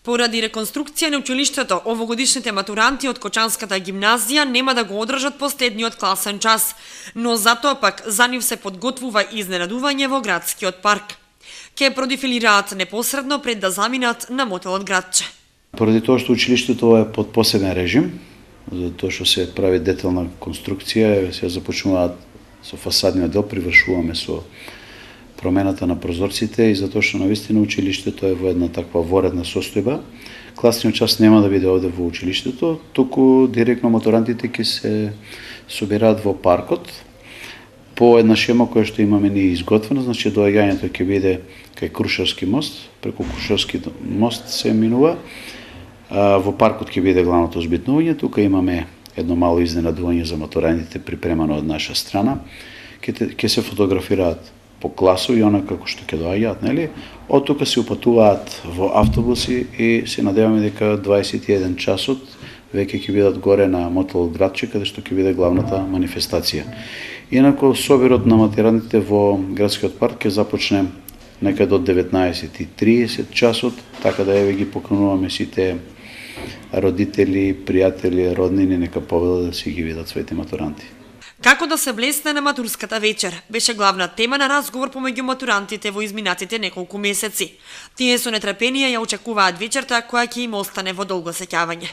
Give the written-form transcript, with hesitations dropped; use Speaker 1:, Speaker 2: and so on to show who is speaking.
Speaker 1: Поради реконструкција на училиштето, овогодишните матуранти од Кочанската гимназија нема да го одржат последниот класен час, но затоа пак за нив се подготвува изненадување во градскиот парк. Ке продефилираат непосредно пред да заминат на мотелот Градче.
Speaker 2: Поради тоа што училиштето е под посебен режим, затоа што се прави детална конструкција, се започнуваат со фасадниот дел, привршуваме со промената на прозорците и затоа што навистина училиштето е во една таква воредна состојба. Класниот час нема да биде овде во училиштето, туку директно матурантите ќе се собираат во паркот по една шема која што имаме ние изготвена, значи доаѓањето ќе биде кај Крушевски мост, преку Крушевски мост се минува. Во паркот ќе биде главното збитнување, тука имаме едно мало изненадување за матурантите припремано од наша страна. Ќе се фотографираат по класови, она како што ќе доаѓаат, нели? Од тука се упатуваат во автобуси и се надеваме дека 21 часот веќе ќе бидат горе на мотелот Градче, каде што ќе биде главната манифестација. Инаку собирот на матурантите во градскиот парк ќе започне некаде до 19:30 часот, така да еве ги покануваме сите родители, пријатели, роднини, нека повелат да си ги видат своите матуранти.
Speaker 1: Како да се блесне на матурската вечер беше главна тема на разговор помеѓу матурантите во изминатите неколку месеци. Тие со нетрпение ја очекуваат вечерта која ќе им остане во долго сеќавање.